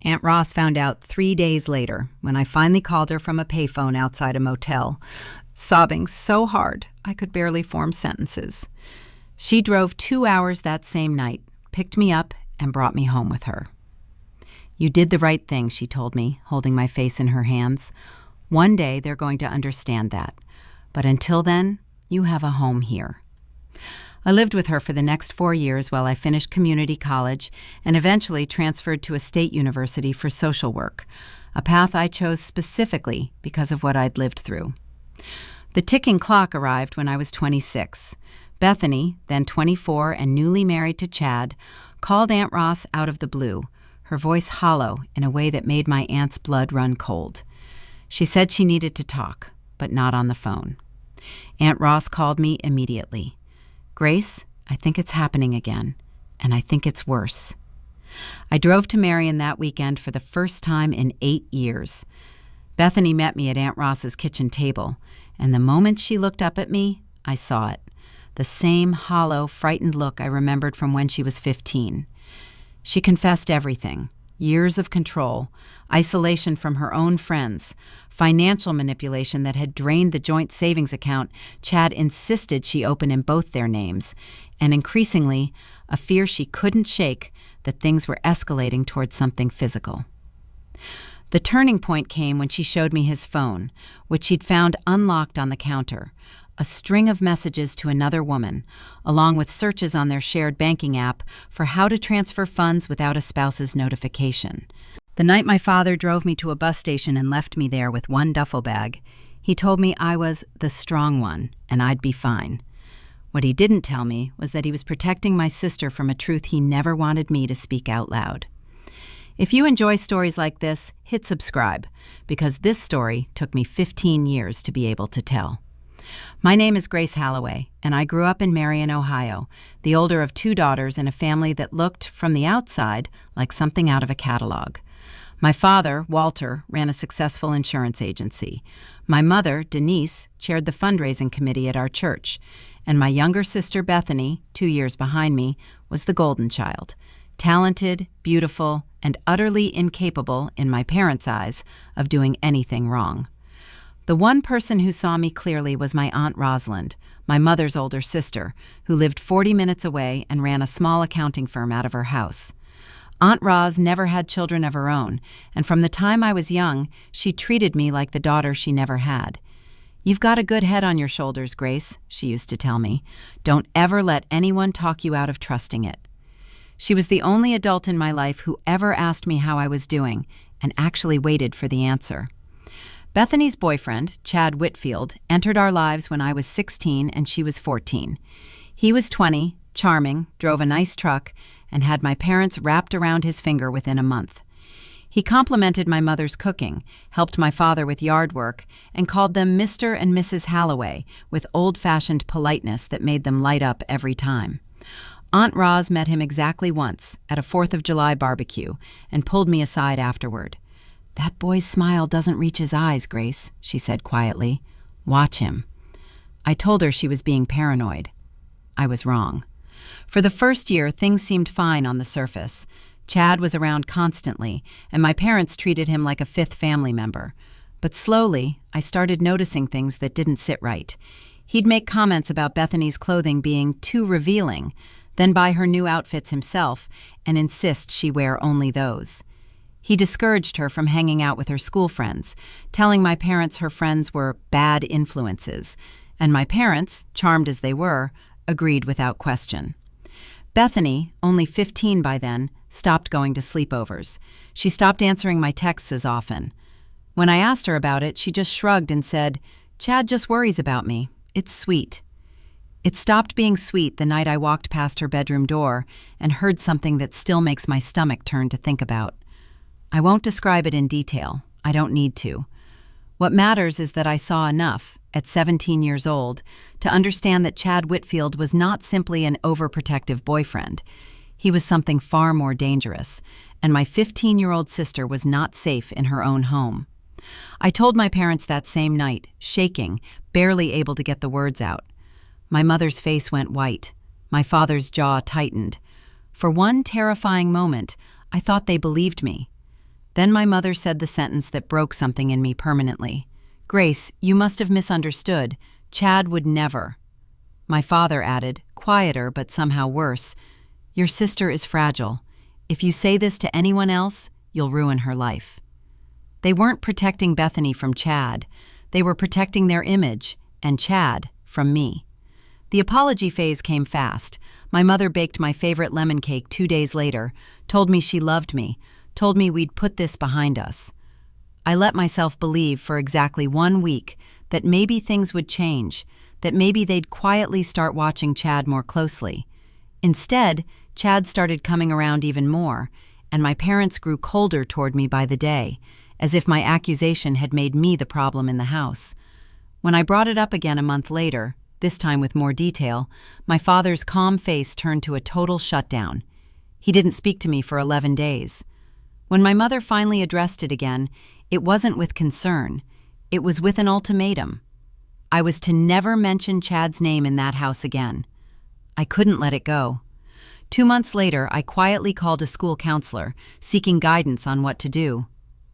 Aunt Ross found out 3 days later when I finally called her from a payphone outside a motel, sobbing so hard I could barely form sentences. She drove 2 hours that same night, picked me up, and brought me home with her. "You did the right thing," she told me, holding my face in her hands. "One day they're going to understand that. But until then, you have a home here." I lived with her for the next 4 years while I finished community college and eventually transferred to a state university for social work, a path I chose specifically because of what I'd lived through. The ticking clock arrived when I was 26. Bethany, then 24 and newly married to Chad, called Aunt Ross out of the blue, her voice hollow in a way that made my aunt's blood run cold. She said she needed to talk, but not on the phone. Aunt Ross called me immediately. "Grace, I think it's happening again, and I think it's worse." I drove to Marion that weekend for the first time in 8 years. Bethany met me at Aunt Ross's kitchen table, and the moment she looked up at me, I saw it. The same hollow, frightened look I remembered from when she was 15. She confessed everything: years of control, isolation from her own friends, financial manipulation that had drained the joint savings account Chad insisted she open in both their names, and increasingly, a fear she couldn't shake that things were escalating towards something physical. The turning point came when she showed me his phone, which she'd found unlocked on the counter, a string of messages to another woman, along with searches on their shared banking app for how to transfer funds without a spouse's notification. The night my father drove me to a bus station and left me there with one duffel bag, he told me I was the strong one and I'd be fine. What he didn't tell me was that he was protecting my sister from a truth he never wanted me to speak out loud. If you enjoy stories like this, hit subscribe, because this story took me 15 years to be able to tell. My name is Grace Halloway, and I grew up in Marion, Ohio, the older of 2 daughters in a family that looked, from the outside, like something out of a catalog. My father, Walter, ran a successful insurance agency. My mother, Denise, chaired the fundraising committee at our church. And my younger sister, Bethany, 2 years behind me, was the golden child. Talented, beautiful, and utterly incapable, in my parents' eyes, of doing anything wrong. The one person who saw me clearly was my Aunt Rosalind, my mother's older sister, who lived 40 minutes away and ran a small accounting firm out of her house. Aunt Roz never had children of her own, and from the time I was young, she treated me like the daughter she never had. "You've got a good head on your shoulders, Grace," she used to tell me. "Don't ever let anyone talk you out of trusting it." She was the only adult in my life who ever asked me how I was doing and actually waited for the answer. Bethany's boyfriend, Chad Whitfield, entered our lives when I was 16 and she was 14. He was 20, charming, drove a nice truck, and had my parents wrapped around his finger within a month. He complimented my mother's cooking, helped my father with yard work, and called them Mr. and Mrs. Halloway with old-fashioned politeness that made them light up every time. Aunt Roz met him exactly once, at a 4th of July barbecue, and pulled me aside afterward. "That boy's smile doesn't reach his eyes, Grace," she said quietly. "Watch him." I told her she was being paranoid. I was wrong. For the first year, things seemed fine on the surface. Chad was around constantly, and my parents treated him like a 5th family member. But slowly, I started noticing things that didn't sit right. He'd make comments about Bethany's clothing being too revealing, then buy her new outfits himself and insist she wear only those. He discouraged her from hanging out with her school friends, telling my parents her friends were bad influences, and my parents, charmed as they were, agreed without question. Bethany, only 15 by then, stopped going to sleepovers. She stopped answering my texts as often. When I asked her about it, she just shrugged and said, "Chad just worries about me. It's sweet." It stopped being sweet the night I walked past her bedroom door and heard something that still makes my stomach turn to think about. I won't describe it in detail. I don't need to. What matters is that I saw enough, at 17 years old, to understand that Chad Whitfield was not simply an overprotective boyfriend. He was something far more dangerous, and my 15-year-old sister was not safe in her own home. I told my parents that same night, shaking, barely able to get the words out. My mother's face went white. My father's jaw tightened. For one terrifying moment, I thought they believed me. Then my mother said the sentence that broke something in me permanently. "Grace, you must have misunderstood. Chad would never." My father added, quieter but somehow worse, "Your sister is fragile. If you say this to anyone else, you'll ruin her life." They weren't protecting Bethany from Chad. They were protecting their image, and Chad from me. The apology phase came fast. My mother baked my favorite lemon cake 2 days later, told me she loved me, told me we'd put this behind us. I let myself believe for exactly 1 week that maybe things would change, that maybe they'd quietly start watching Chad more closely. Instead, Chad started coming around even more, and my parents grew colder toward me by the day, as if my accusation had made me the problem in the house. When I brought it up again a month later, this time with more detail, my father's calm face turned to a total shutdown. He didn't speak to me for 11 days. When my mother finally addressed it again, it wasn't with concern. It was with an ultimatum. I was to never mention Chad's name in that house again. I couldn't let it go. 2 months later, I quietly called a school counselor, seeking guidance on what to do.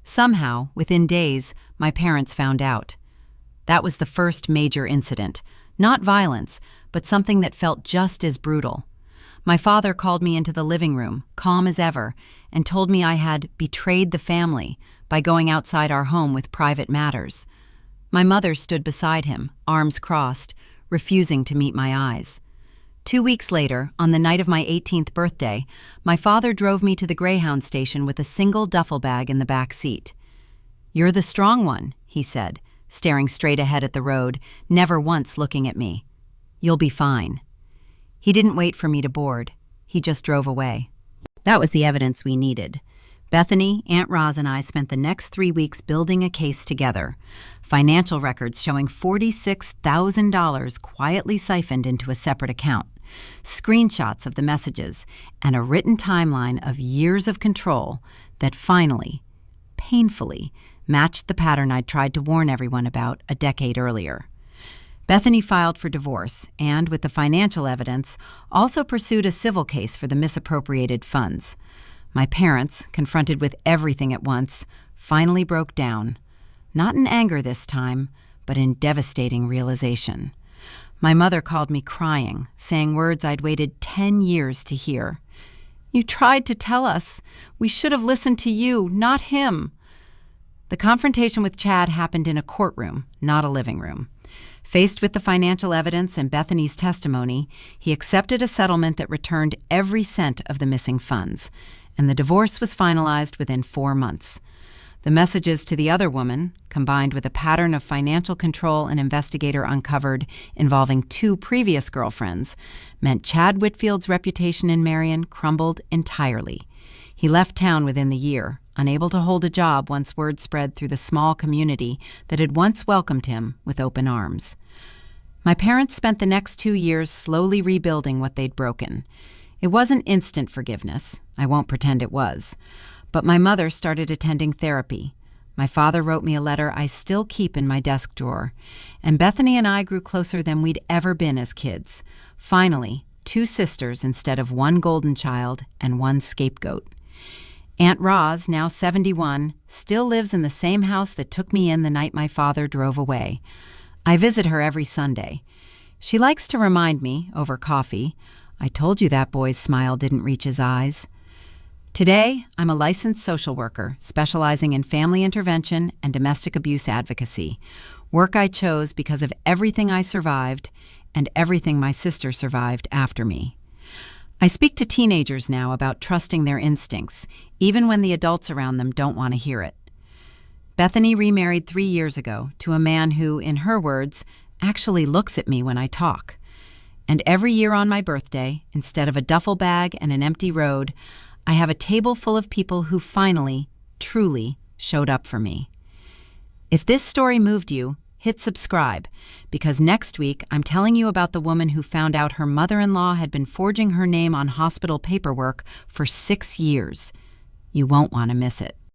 Somehow, within days, my parents found out. That was the first major incident. Not violence, but something that felt just as brutal. My father called me into the living room, calm as ever, and told me I had betrayed the family by going outside our home with private matters. My mother stood beside him, arms crossed, refusing to meet my eyes. 2 weeks later, on the night of my 18th birthday, my father drove me to the Greyhound station with a single duffel bag in the back seat. "You're the strong one," he said, staring straight ahead at the road, never once looking at me. "You'll be fine." He didn't wait for me to board. He just drove away. That was the evidence we needed. Bethany, Aunt Roz, and I spent the next 3 weeks building a case together. Financial records showing $46,000 quietly siphoned into a separate account. Screenshots of the messages, and a written timeline of years of control that finally, painfully, matched the pattern I'd tried to warn everyone about a decade earlier. Bethany filed for divorce and, with the financial evidence, also pursued a civil case for the misappropriated funds. My parents, confronted with everything at once, finally broke down. Not in anger this time, but in devastating realization. My mother called me crying, saying words I'd waited 10 years to hear. "You tried to tell us. We should have listened to you, not him." The confrontation with Chad happened in a courtroom, not a living room. Faced with the financial evidence and Bethany's testimony, he accepted a settlement that returned every cent of the missing funds, and the divorce was finalized within 4 months. The messages to the other woman, combined with a pattern of financial control an investigator uncovered involving 2 previous girlfriends, meant Chad Whitfield's reputation in Marion crumbled entirely. He left town within the year, unable to hold a job once word spread through the small community that had once welcomed him with open arms. My parents spent the next 2 years slowly rebuilding what they'd broken. It wasn't instant forgiveness. I won't pretend it was. But my mother started attending therapy. My father wrote me a letter I still keep in my desk drawer. And Bethany and I grew closer than we'd ever been as kids. Finally, 2 sisters instead of 1 golden child and 1 scapegoat. Aunt Roz, now 71, still lives in the same house that took me in the night my father drove away. I visit her every Sunday. She likes to remind me, over coffee, "I told you that boy's smile didn't reach his eyes." Today, I'm a licensed social worker, specializing in family intervention and domestic abuse advocacy, work I chose because of everything I survived and everything my sister survived after me. I speak to teenagers now about trusting their instincts, even when the adults around them don't want to hear it. Bethany remarried 3 years ago to a man who, in her words, actually looks at me when I talk. And every year on my birthday, instead of a duffel bag and an empty road, I have a table full of people who finally, truly showed up for me. If this story moved you, hit subscribe, because next week I'm telling you about the woman who found out her mother-in-law had been forging her name on hospital paperwork for 6 years. You won't want to miss it.